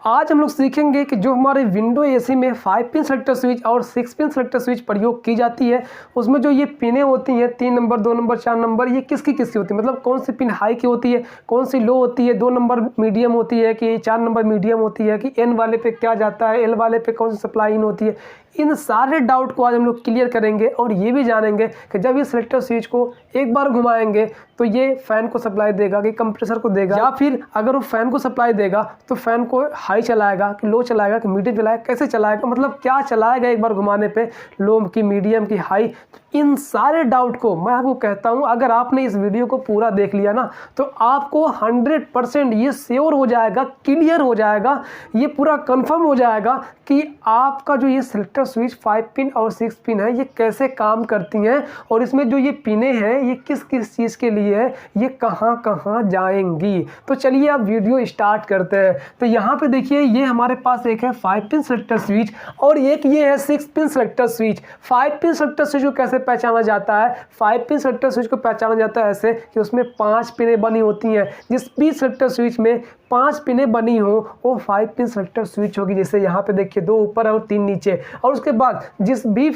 आज हम लोग सीखेंगे कि जो हमारे विंडो एसी में 5 पिन सेलेक्टर स्विच और 6 पिन सेलेक्टर स्विच प्रयोग की जाती है, उसमें जो ये पिनें होती हैं 3 नंबर 2 नंबर 4 नंबर, ये किसकी किसकी होती है, मतलब कौन सी पिन हाई की होती है, कौन सी लो होती है, 2 नंबर मीडियम होती है कि 4 नंबर मीडियम होती है कि एन वाले पे क्या जाता है, एल वाले पे कौन सी सप्लाई इन होती है। इन सारे डाउट को आज हम लोग क्लियर करेंगे और ये भी जानेंगे कि जब ये सेलेक्टर स्विच को एक बार घुमाएंगे तो ये फ़ैन को सप्लाई देगा कि कंप्रेसर को देगा, या फिर अगर वो फ़ैन को सप्लाई देगा तो फ़ैन को हाई चलाएगा कि लो चलाएगा कि मीडियम चलाएगा, कैसे चलाएगा, मतलब क्या चलाएगा एक बार घुमाने पे, लो की मीडियम की हाई। इन सारे डाउट को मैं आपको कहता हूँ, अगर आपने इस वीडियो को पूरा देख लिया ना तो आपको 100% ये श्योर हो जाएगा, क्लियर हो जाएगा, ये पूरा कंफर्म हो जाएगा कि आपका जो ये सेलेक्टर स्विच 5 पिन और 6 पिन है ये कैसे काम करती हैं और इसमें जो ये पिनें हैं ये किस किस चीज़ के लिए है, ये कहाँ कहाँ जाएंगी। तो चलिए अब वीडियो स्टार्ट करते हैं। तो यहाँ पे देखिए ये हमारे पास एक है 5 पिन सेलेक्टर स्विच और एक ये है 6 pin selector switch. 5 pin selector switch को कैसे पहचाना जाता है? 5 पिन सेलेक्टर स्विच को पहचाना जाता है ऐसे कि उसमें 5 पिनें बनी होती हैं। जिस भी सेलेक्टर स्विच में 5 पिनें बनी हो वो 5 पिन सेलेक्टर स्विच होगी। जैसे यहाँ पे देखिए 2 ऊपर और 3 नीचे। और उसके बाद जिस भी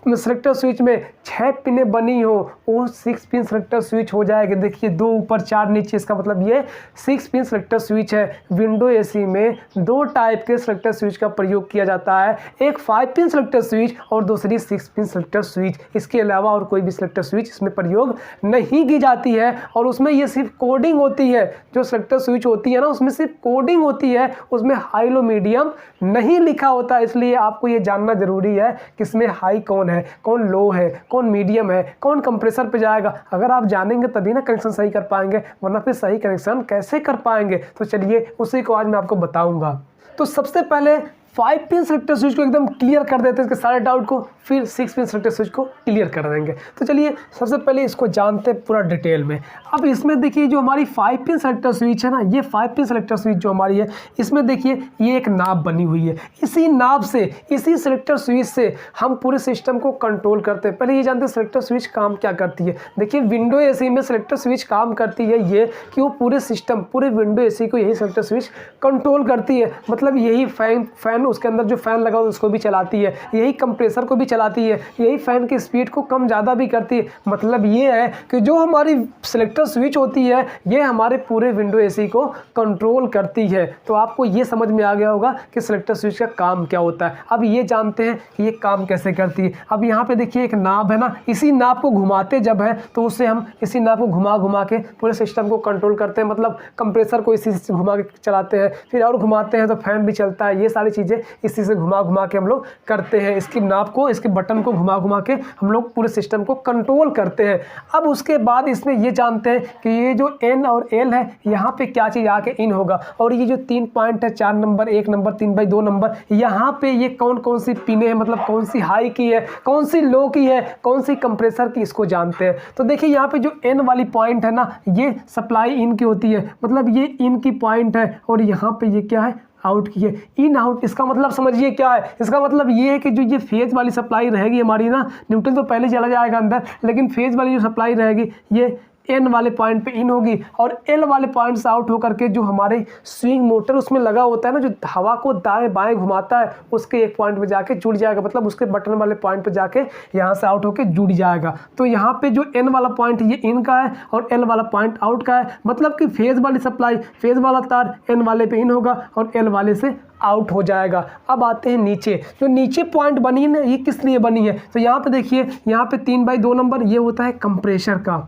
सेलेक्टर स्विच में 6 पिनें बनी हो वो 6 पिन सेलेक्टर स्विच हो जाएगी। देखिए 2 ऊपर 4 नीचे, इसका मतलब ये 6 पिन सेलेक्टर स्विच है। विंडो एसी में 2 टाइप के सेलेक्टर स्विच का प्रयोग किया जाता है, एक 5 पिन सेलेक्टर स्विच और दूसरी 6 पिन सेलेक्टर स्विच। इसके अलावा और कोई भी सेलेक्टर स्विच इसमें प्रयोग नहीं की जाती है और उसमें ये सिर्फ कोडिंग होती है। जो सेलेक्टर स्विच होती है ना उसमें सिर्फ कोडिंग होती है, उसमें हाई लो मीडियम नहीं लिखा होता। इसलिए आपको ये जानना जरूरी है कि इसमें हाई कौन है, कौन लो है, कौन मीडियम है, कौन कंप्रेसर पे जाएगा। अगर आप जानेंगे तभी ना कनेक्शन सही कर पाएंगे, वरना फिर सही कनेक्शन कैसे कर पाएंगे। तो चलिए उसी को आज मैं आपको बताऊंगा। तो सबसे पहले 5 पिन सेलेक्टर स्विच को एकदम क्लियर कर देते हैं, इसके सारे डाउट को, फिर 6 पिन सेलेक्टर स्विच को क्लियर कर देंगे। तो चलिए सबसे पहले इसको जानते हैं पूरा डिटेल में। अब इसमें देखिए जो हमारी 5 पिन सेलेक्टर स्विच है ना, ये 5 पिन सेलेक्टर स्विच जो हमारी है इसमें देखिए ये एक नाब बनी हुई है। इसी नाब से, इसी सेलेक्टर स्विच से हम पूरे सिस्टम को कंट्रोल करते हैं। पहले ये जानते हैं सेलेक्टर स्विच काम क्या करती है। देखिए विंडो एसी में सेलेक्टर स्विच काम करती है ये कि वो पूरे सिस्टम, पूरे विंडो एसी को यही सेलेक्टर स्विच कंट्रोल करती है। मतलब यही फैन उसके अंदर जो फैन लगा हो उसको भी चलाती है, यही कंप्रेसर को भी चलाती है, यही फैन की स्पीड को कम ज़्यादा भी करती है। मतलब ये है कि जो हमारी सेलेक्टर स्विच होती है ये हमारे पूरे विंडो एसी को कंट्रोल करती है। तो आपको ये समझ में आ गया होगा कि सेलेक्टर स्विच का काम क्या होता है। अब ये जानते हैं कि ये काम कैसे करती है। अब यहाँ पे देखिए एक नाब है ना, इसी नाब को घुमाते जब है तो उससे हम इसी नाब को घुमा घुमा के पूरे सिस्टम को कंट्रोल करते हैं। मतलब कंप्रेसर को इसी से घुमा के चलाते हैं, फिर और घुमाते हैं तो फैन भी चलता है। ये सारी चीज़ें इसी से घुमा घुमा के हम लोग करते हैं। इसकी नाब को, इसके बटन को घुमा घुमा के हम लोग पूरे सिस्टम को कंट्रोल करते हैं। अब उसके बाद इसमें ये जानते हैं कि ये जो एन और एल है यहाँ पे क्या चीज़ आके इन होगा, और ये जो 3 पॉइंट है 4 नंबर 1 नंबर 3/2 नंबर, यहाँ पे ये कौन कौन सी पिने हैं, मतलब कौन सी हाई की है, कौन सी लो की है, कौन सी कंप्रेसर की, इसको जानते हैं। तो देखिए यहाँ पे जो एन वाली पॉइंट है ना ये सप्लाई इन की होती है, मतलब ये इन की पॉइंट है, और यहाँ पे ये क्या है, आउट की है। इन आउट इसका मतलब समझिए क्या है, इसका मतलब ये है कि जो ये फेज वाली सप्लाई रहेगी हमारी ना, न्यूट्रल तो पहले चला जाएगा अंदर, लेकिन फेज वाली जो सप्लाई रहेगी ये एन वाले पॉइंट पे इन होगी और एल वाले पॉइंट से आउट होकर के जो हमारे स्विंग मोटर उसमें लगा होता है ना, जो हवा को दाएं बाएं घुमाता है, उसके एक पॉइंट पे जाके जुड़ जाएगा। मतलब उसके बटन वाले पॉइंट पे जाके यहाँ से आउट होकर जुड़ जाएगा। तो यहाँ पे जो एन वाला पॉइंट ये इन का है और एल वाला पॉइंट आउट का है। मतलब कि फेज वाली सप्लाई, फेज वाला तार एन वाले पे इन होगा और एल वाले से आउट हो जाएगा। अब आते हैं नीचे, जो नीचे पॉइंट बनी है ना ये किस लिए बनी है। तो यहाँ पे देखिए यहाँ पे 3/2 नंबर ये होता है कंप्रेसर का।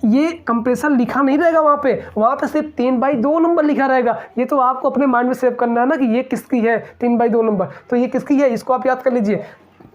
ये कंप्रेसर लिखा नहीं रहेगा वहाँ पे सिर्फ 3/2 नंबर लिखा रहेगा। ये तो आपको अपने माइंड में सेव करना है ना कि ये किसकी है 3/2 नंबर, तो ये किसकी है इसको आप याद कर लीजिए।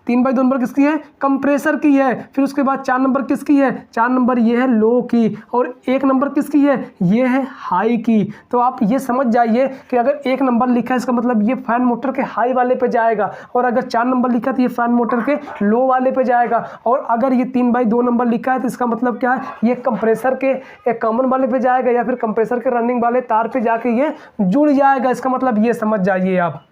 3/2 नंबर किसकी है, कंप्रेसर की है। फिर उसके बाद 4 नंबर किसकी है, 4 नंबर ये है लो की, और 1 नंबर किसकी है, ये है हाई की। तो आप ये समझ जाइए कि अगर 1 नंबर लिखा है इसका मतलब ये फैन मोटर के हाई वाले पे जाएगा, और अगर 4 नंबर लिखा है तो ये फैन मोटर के लो वाले पे जाएगा, और अगर ये 3/2 नंबर लिखा है तो इसका मतलब क्या है, ये कंप्रेसर के एक कॉमन वाले पे जाएगा या फिर कंप्रेसर के रनिंग वाले तार पे जाके ये जुड़ जाएगा। इसका मतलब ये समझ जाइए आप।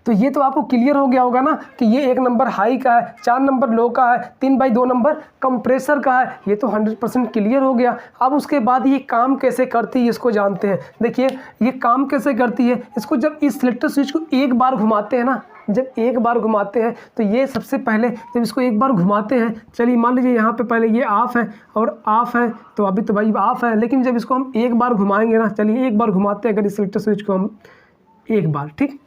तो ये तो आपको क्लियर हो गया होगा ना कि ये 1 नंबर हाई का है, 4 नंबर लो का है, 3/2 नंबर कंप्रेसर का है। ये तो 100% क्लियर हो गया। अब उसके बाद ये काम कैसे करती है इसको जानते हैं। देखिए ये काम कैसे करती है, इसको जब इस सिलेक्टर स्विच को एक बार घुमाते हैं ना, जब एक बार घुमाते हैं तो ये सबसे पहले जब इसको एक बार घुमाते हैं, चलिए मान लीजिए यहाँ पे पहले ये ऑफ है और ऑफ है, तो अभी तो भाई ऑफ है, लेकिन जब इसको हम एक बार घुमाएंगे ना, चलिए एक बार घुमाते हैं अगर इस सिलेक्टर स्विच को हम एक बार, ठीक,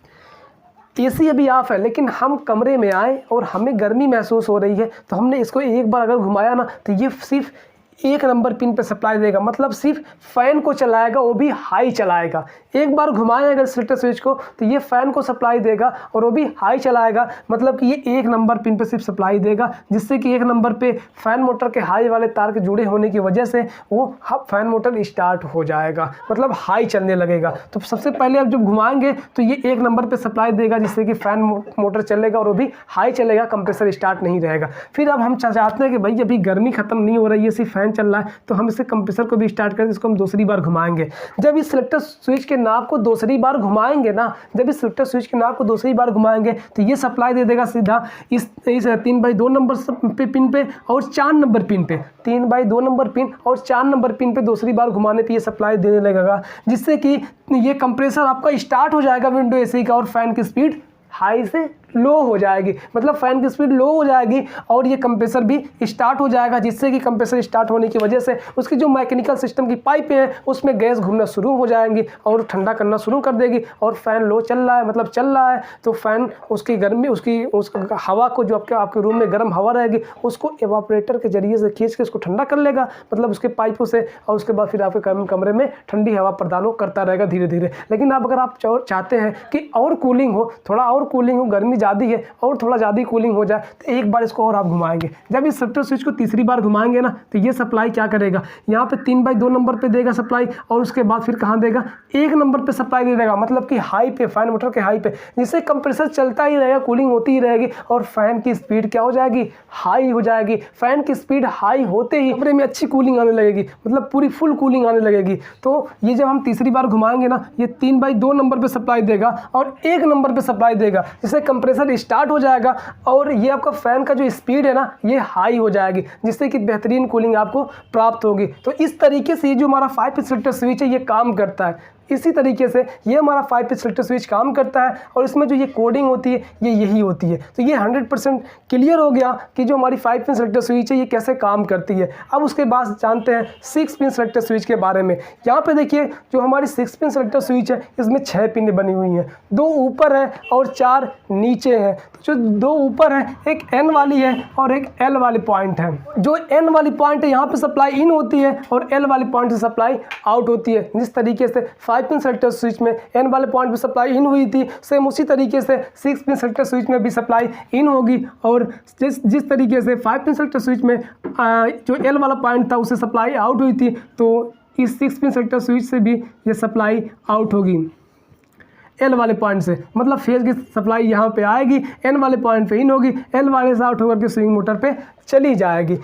एसी अभी ऑफ है लेकिन हम कमरे में आए और हमें गर्मी महसूस हो रही है, तो हमने इसको एक बार अगर घुमाया ना तो ये सिर्फ 1 नंबर पिन पे सप्लाई देगा, मतलब सिर्फ फ़ैन को चलाएगा, वो भी हाई चलाएगा। एक बार घुमाएं अगर सिलेक्टर स्विच को तो ये फ़ैन को सप्लाई देगा और वो भी हाई चलाएगा, मतलब कि ये 1 नंबर पिन पे सिर्फ सप्लाई देगा, जिससे कि 1 नंबर पे फ़ैन मोटर के हाई वाले तार के जुड़े होने की वजह से वो फ़ैन मोटर स्टार्ट हो जाएगा, मतलब हाई चलने लगेगा। तो सबसे पहले आप जब घुमाएंगे तो ये 1 नंबर पर सप्लाई देगा, जिससे कि फ़ैन मोटर चलेगा और वो भी हाई चलेगा, कंप्रेसर स्टार्ट नहीं रहेगा। फिर अब हम चाहते हैं कि भाई अभी गर्मी ख़त्म नहीं हो रही है, सिर्फ फ़ैन चल रहा है, तो हम इसे कंप्रेसर को भी स्टार्ट करें, इसको हम दूसरी बार घुमाएंगे। जब इस सिलेक्टर स्विच के नाब को दूसरी बार घुमाएंगे ना, जब इस सिलेक्टर स्विच के नाब को दूसरी बार घुमाएंगे तो ये सप्लाई दे देगा सीधा इस 3/2 नंबर पे पिन पे और 4 नंबर पिन पे, 3/2 नंबर पिन और 4 नंबर पिन पे दूसरी बार घुमाने पे ये सप्लाई देने लगेगा, जिससे कि ये कंप्रेसर आपका स्टार्ट हो जाएगा विंडो एसी का और फैन की स्पीड हाई से लो हो जाएगी, मतलब फ़ैन की स्पीड लो हो जाएगी और ये कंप्रेसर भी स्टार्ट हो जाएगा, जिससे कि कंप्रेसर स्टार्ट होने की वजह से उसकी जो मैकेनिकल सिस्टम की पाइपें हैं उसमें गैस घूमना शुरू हो जाएंगी और ठंडा करना शुरू कर देगी। और फ़ैन लो चल रहा है, मतलब चल रहा है, तो फ़ैन उसकी गर्मी उस हवा को जो आपके रूम में गर्म हवा रहेगी उसको एवापोरेटर के जरिए से खींच के उसको ठंडा कर लेगा, मतलब उसके पाइपों से, और उसके बाद फिर आपके कमरे में ठंडी हवा प्रदान करता रहेगा धीरे धीरे। लेकिन अब अगर आप चाहते हैं कि और कूलिंग हो, थोड़ा और कूलिंग हो, गर्मी ज़्यादा है और थोड़ा ज़्यादा कूलिंग हो जाए, तो एक बार इसको और आप घुमाएंगे। जब इस सिलेक्टर स्विच को तीसरी बार घुमाएंगे ना तो ये सप्लाई क्या करेगा, यहाँ पे 3/2 नंबर पे देगा सप्लाई और उसके बाद फिर कहाँ देगा, 1 नंबर पे सप्लाई दे देगा, मतलब कि हाई पे, फैन मोटर के हाई पे, जिससे कंप्रेसर चलता ही रहेगा, कूलिंग होती ही रहेगी और फैन की स्पीड क्या हो जाएगी, हाई हो जाएगी। फैन की स्पीड हाई होते ही कमरे में अच्छी कूलिंग आने लगेगी, मतलब पूरी फुल कूलिंग आने लगेगी। तो ये जब हम तीसरी बार घुमाएंगे ना, ये 3/2 नंबर पे सप्लाई देगा और 1 नंबर पे सप्लाई देगा, जिससे कंप्रेसर स्टार्ट हो जाएगा और ये आपका फैन का जो स्पीड है ना ये हाई हो जाएगी, जिससे कि बेहतरीन कूलिंग आपको प्राप्त होगी। तो इस तरीके से ये जो हमारा 5 पिन सिलेक्टर स्विच है ये काम करता है। इसी तरीके से ये हमारा 5 पिन सिलेक्टर स्विच काम करता है और इसमें जो ये कोडिंग होती है ये यही होती है। तो ये 100% क्लियर हो गया कि जो हमारी 5 पिन सिलेक्टर स्विच है ये कैसे काम करती है। अब उसके बाद जानते हैं 6 पिन सिलेक्टर स्विच के बारे में। यहाँ पे देखिए जो हमारी 6 पिन सिलेक्टर स्विच है इसमें 6 पिन बनी हुई हैं, 2 ऊपर है और 4 नीचे हैं। तो जो 2 ऊपर है एक N वाली है और एक L वाली पॉइंट है। जो N वाली पॉइंट है यहाँ पे सप्लाई इन होती है और L वाली पॉइंट से सप्लाई आउट होती है। जिस तरीके से 5 पिन सिलेक्टर स्विच में N वाले पॉइंट पे सप्लाई इन हुई थी, सेम उसी तरीके से 6 पिन सिलेक्टर स्विच में भी सप्लाई इन होगी। और जिस तरीके से 5 पिन सिलेक्टर स्विच में जो L वाला पॉइंट था उससे सप्लाई आउट हुई थी, तो इस 6 पिन सिलेक्टर स्विच से भी ये सप्लाई आउट होगी L वाले पॉइंट से, मतलब फेज की सप्लाई यहाँ पे आएगी, N वाले पॉइंट पे इन होगी, L वाले से आउट होकर के स्विंग मोटर पे चली जाएगी।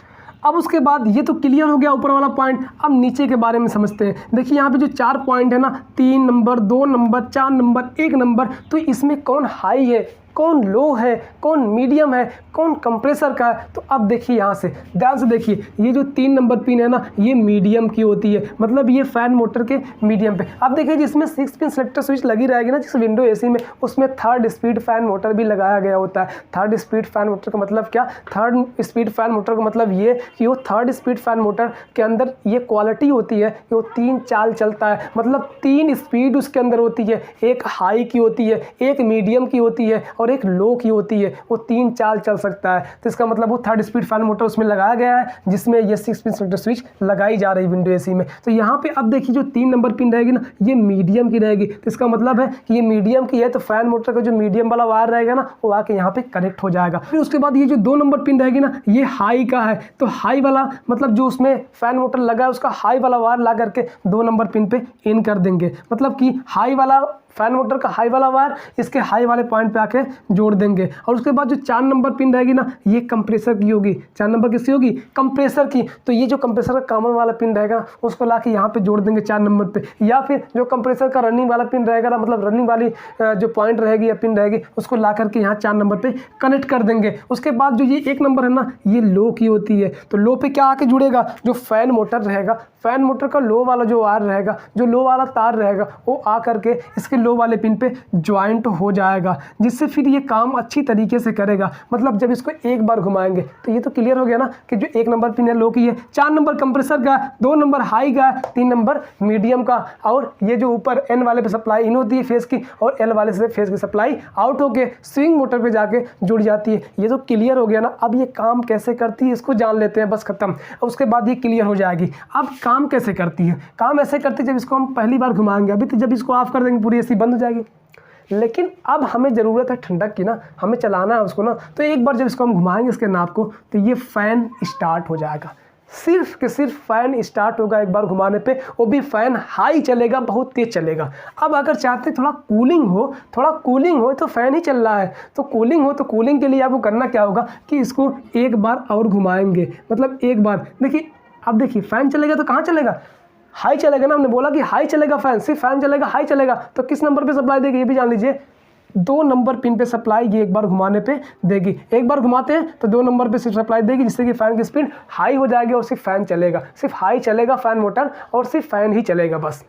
अब उसके बाद ये तो क्लियर हो गया ऊपर वाला पॉइंट। अब नीचे के बारे में समझते हैं। देखिए यहाँ पे जो 4 पॉइंट है ना, 3 नंबर, 2 नंबर, 4 नंबर, 1 नंबर, तो इसमें कौन हाई है, कौन लो है, कौन मीडियम है, कौन कंप्रेसर का है। तो अब देखिए यहाँ से ध्यान से देखिए, ये जो 3 नंबर पिन है ना ये मीडियम की होती है, मतलब ये फैन मोटर के मीडियम पे। अब देखिए जिसमें 6 पिन सिलेक्टर स्विच लगी रहेगी ना जिस विंडो एसी में, उसमें 3rd स्पीड फैन मोटर भी लगाया गया होता है। 3rd स्पीड फैन मोटर का मतलब क्या, 3rd स्पीड फैन मोटर का मतलब ये कि वो 3rd स्पीड फैन मोटर के अंदर ये क्वालिटी होती है कि वो 3 चाल चलता है, मतलब 3 स्पीड उसके अंदर होती है। एक हाई की होती है, एक मीडियम की होती है और एक लो की होती है। वो 3 चाल चल सकता है। तो इसका मतलब वो 3rd स्पीड फैन मोटर उसमें लगाया गया है जिसमें ये 6 पिन सिलेक्टर स्विच लगाई जा रही है विंडो एसी में। तो यहाँ पे अब देखिए जो 3 नंबर पिन रहेगी ना ये मीडियम की रहेगी। तो इसका मतलब है कि ये मीडियम की है, तो फैन मोटर का जो मीडियम वाला वायर रहेगा ना वो आके यहाँ पे कनेक्ट हो जाएगा। फिर उसके बाद ये जो 2 नंबर पिन रहेगी ना ये हाई का है। तो हाई वाला मतलब जो उसमें फैन मोटर लगा है उसका हाई वाला वायर ला करके 2 नंबर पिन पे इन कर देंगे, मतलब कि हाई वाला फैन मोटर का हाई वाला वायर इसके हाई वाले पॉइंट पे आके जोड़ देंगे। और उसके बाद जो 4 नंबर पिन रहेगी ना, ये कंप्रेसर की होगी। 4 नंबर किसकी होगी? कंप्रेसर की। तो ये जो कंप्रेसर का कॉमन वाला पिन रहेगा उसको ला के यहाँ पे जोड़ देंगे 4 नंबर पे। या फिर जो कंप्रेसर का रनिंग वाला पिन रहेगा ना, मतलब रनिंग वाली जो पॉइंट रहेगी या पिन रहेगी उसको ला करके यहाँ 4 नंबर पे कनेक्ट कर देंगे। उसके बाद जो ये 1 नंबर है ना, ये लो की होती है। तो लो पे क्या आके जुड़ेगा? जो फैन मोटर रहेगा, फैन मोटर का लो वाला जो वायर रहेगा, जो लो वाला तार रहेगा, वो आ करके इसके लो वाले पिन पे ज्वाइंट हो जाएगा, जिससे फिर ये काम अच्छी तरीके से करेगा। मतलब जब इसको एक बार घुमाएंगे तो ये तो क्लियर हो गया ना कि जो 1 नंबर पिन है लो की है, 4 नंबर कंप्रेसर का, 2 नंबर हाई का, 3 नंबर मीडियम का, और ये जो ऊपर एन वाले पे सप्लाई इन होती है फेस की, और एल वाले से फेस की सप्लाई आउट होके स्विंग मोटर पे जाके जुड़ जाती है। ये तो क्लियर हो गया ना। अब ये काम कैसे करती है इसको जान लेते हैं, बस खत्म। उसके बाद ये क्लियर हो जाएगी। अब काम कैसे करती है? काम ऐसे करती है, जब इसको हम पहली बार घुमाएंगे, अभी तो जब इसको ऑफ कर देंगे पूरी एसी बंद हो जाएगी। लेकिन अब हमें ज़रूरत है ठंडक की ना, हमें चलाना है उसको ना। तो एक बार जब इसको हम घुमाएंगे इसके नाब को, तो ये फ़ैन स्टार्ट हो जाएगा। सिर्फ के सिर्फ फ़ैन स्टार्ट होगा एक बार घुमाने पे, वो भी फ़ैन हाई चलेगा, बहुत तेज़ चलेगा। अब अगर चाहते थोड़ा कूलिंग हो तो फ़ैन ही चल रहा है, तो कूलिंग के लिए आपको करना क्या होगा कि इसको एक बार और घुमाएंगे। मतलब एक बार देखिए, अब देखिए फ़ैन चलेगा तो कहाँ चलेगा? हाई चलेगा ना। हमने बोला कि हाई चलेगा फ़ैन, सिर्फ फ़ैन चलेगा, हाई चलेगा। तो किस नंबर पे सप्लाई देगी ये भी जान लीजिए। 2 नंबर पिन पे सप्लाई ये एक बार घुमाने पे देगी। एक बार घुमाते हैं तो 2 नंबर पे सिर्फ सप्लाई देगी, जिससे कि फ़ैन की स्पीड हाई हो जाएगी और सिर्फ फ़ैन चलेगा, सिर्फ हाई चलेगा फ़ैन मोटर, और सिर्फ फ़ैन ही चलेगा बस।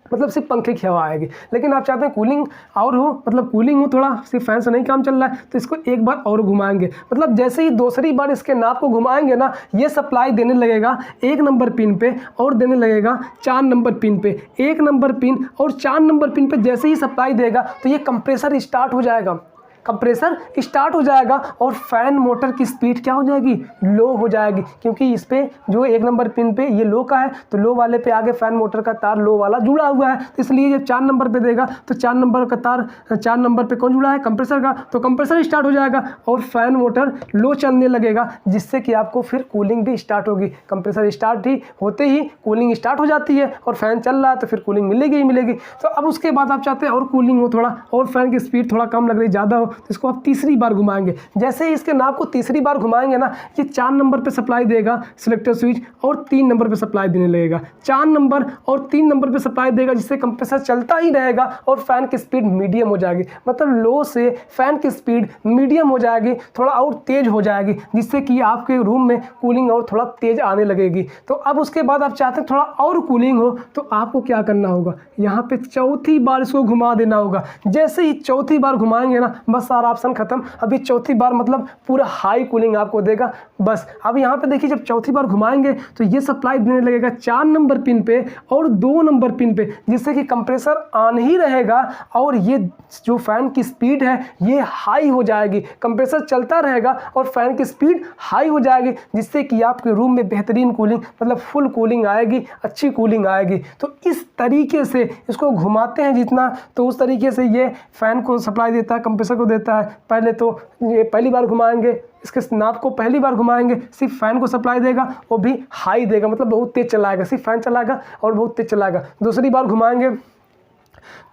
मतलब सिर्फ पंखे की हवा आएगी। लेकिन आप चाहते हैं कूलिंग और हो, मतलब कूलिंग हो थोड़ा, सिर्फ फैन से नहीं काम चल रहा है, तो इसको एक बार और घुमाएंगे। मतलब जैसे ही दूसरी बार इसके नाब को घुमाएंगे ना, ये सप्लाई देने लगेगा 1 नंबर पिन पे और देने लगेगा 4 नंबर पिन पे। 1 नंबर पिन और 4 नंबर पिन पे जैसे ही सप्लाई देगा तो ये कंप्रेसर स्टार्ट हो जाएगा। कंप्रेसर स्टार्ट हो जाएगा और फैन मोटर की स्पीड क्या हो जाएगी? लो हो जाएगी, क्योंकि इस पे जो 1 नंबर पिन पे ये लो का है, तो लो वाले पे आगे फैन मोटर का तार लो वाला जुड़ा हुआ है। तो इसलिए जब 4 नंबर पे देगा तो 4 नंबर का तार 4 नंबर पे कौन जुड़ा है? कंप्रेसर का। तो कंप्रेसर स्टार्ट हो जाएगा और फैन मोटर लो चलने लगेगा, जिससे कि आपको फिर कूलिंग भी स्टार्ट होगी। कंप्रेसर स्टार्ट ही होते ही कूलिंग स्टार्ट हो जाती है, और फैन चल रहा है तो फिर कूलिंग मिलेगी ही मिलेगी। तो अब उसके बाद आप चाहते हैं और कूलिंग हो थोड़ा, और फैन की स्पीड थोड़ा कम लग रही, ज़्यादा हो, तो इसको आप तीसरी बार घुमाएंगे। जैसे ही इसके नाब को तीसरी बार घुमाएंगे ना, ये 4 नंबर पे सप्लाई देगा सिलेक्टर स्विच, और 3 नंबर पे सप्लाई देने लगेगा। 4 नंबर और 3 नंबर पे सप्लाई देगा, जिससे कंप्रेसर चलता ही रहेगा और फैन की स्पीड मीडियम हो जाएगी। मतलब लो से फैन की स्पीड मीडियम हो जाएगी, थोड़ा और तेज हो जाएगी, जिससे कि आपके रूम में कूलिंग और थोड़ा तेज आने लगेगी। तो अब उसके बाद आप चाहते हैं थोड़ा और कूलिंग हो, तो आपको क्या करना होगा? यहाँ पे चौथी बार इसको घुमा देना होगा। जैसे ही चौथी बार घुमाएंगे ना, बस सारा ऑप्शन खत्म। अभी चौथी बार मतलब पूरा हाई कूलिंग आपको देगा बस। अब यहाँ पे देखिए, जब चौथी बार घुमाएंगे तो ये सप्लाई देने लगेगा 4 नंबर पिन पे और 2 नंबर पिन पे, जिससे कि कंप्रेसर ऑन ही रहेगा और ये जो फैन की स्पीड है ये हाई हो जाएगी। कंप्रेसर चलता रहेगा और फैन की स्पीड हाई हो जाएगी, जिससे कि आपके रूम में बेहतरीन कूलिंग, मतलब फुल कूलिंग आएगी, अच्छी कूलिंग आएगी। तो इस तरीके से इसको घुमाते हैं जितना, तो उस तरीके से ये फैन को सप्लाई देता है, कंप्रेसर को देता है। पहले तो ये पहली बार घुमाएंगे, इसके नाब को पहली बार घुमाएंगे, सिर्फ फैन को सप्लाई देगा, वो भी हाई देगा, मतलब बहुत तेज चलाएगा, सिर्फ फैन चलाएगा और बहुत तेज चलाएगा। दूसरी बार घुमाएंगे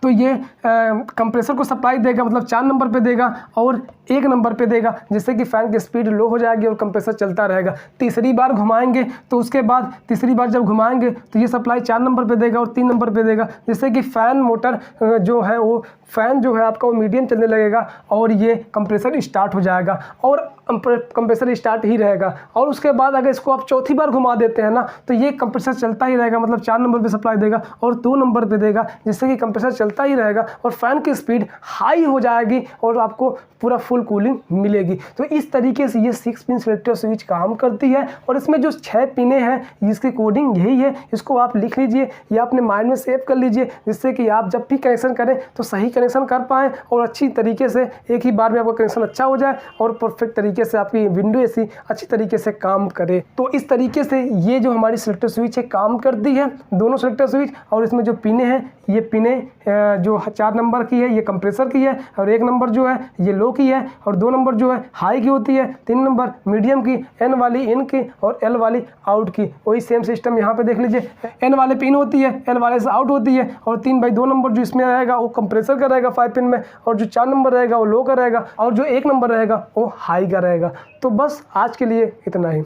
तो ये कंप्रेसर को सप्लाई देगा, मतलब 4 नंबर पे देगा और 1 नंबर पे देगा, जिससे कि फ़ैन की स्पीड लो हो जाएगी और कंप्रेसर चलता रहेगा। तीसरी बार घुमाएंगे तो उसके बाद तीसरी बार जब घुमाएंगे तो ये सप्लाई 4 नंबर पे देगा और 3 नंबर पे देगा, जिससे कि फ़ैन मोटर जो है वो फ़ैन जो है आपका वो मीडियम चलने लगेगा और ये कंप्रेसर स्टार्ट हो जाएगा और कंप्रेसर स्टार्ट ही रहेगा। और उसके बाद अगर इसको आप चौथी बार घुमा देते हैं ना, तो ये कंप्रेसर चलता ही रहेगा, मतलब 4 नंबर पे सप्लाई देगा और 2 नंबर पे देगा, जिससे कि कंप्रेसर चलता ही रहेगा और फैन की स्पीड हाई हो जाएगी और आपको पूरा फुल कूलिंग मिलेगी। तो इस तरीके से ये 6 पिन सिलेक्टर स्विच काम करती है। और इसमें जो 6 पिनें हैं इसकी कोडिंग यही है, इसको आप लिख लीजिए या अपने माइंड में सेव कर लीजिए, जिससे कि आप जब भी कनेक्शन करें तो सही कनेक्शन कर पाएँ और अच्छी तरीके से एक ही बार में आपका कनेक्शन अच्छा हो जाए और परफेक्ट तरीके से आपकी विंडो एसी अच्छी तरीके से काम करे। तो इस तरीके से ये जो हमारी सिलेक्टर स्विच है काम करती है, दोनों सिलेक्टर स्विच। और इसमें जो पिनें हैं ये पिनें जो 4 नंबर की है ये कंप्रेसर की है और 1 नंबर जो है ये लो की है है और 2 नंबर जो है हाई की होती है, 3 नंबर मीडियम की, एन वाली इन की और एल वाली आउट की। वही सेम सिस्टम यहाँ पे देख लीजिए, एन वाले पे इन होती है, एल वाले से आउट होती है और 3/2 नंबर जो इसमें रहेगा वो कंप्रेसर का रहेगा 5 पिन में, और जो 4 नंबर रहेगा वो लो का रहेगा और जो 1 नंबर रहेगा वो हाई का रहेगा। तो बस आज के लिए इतना ही।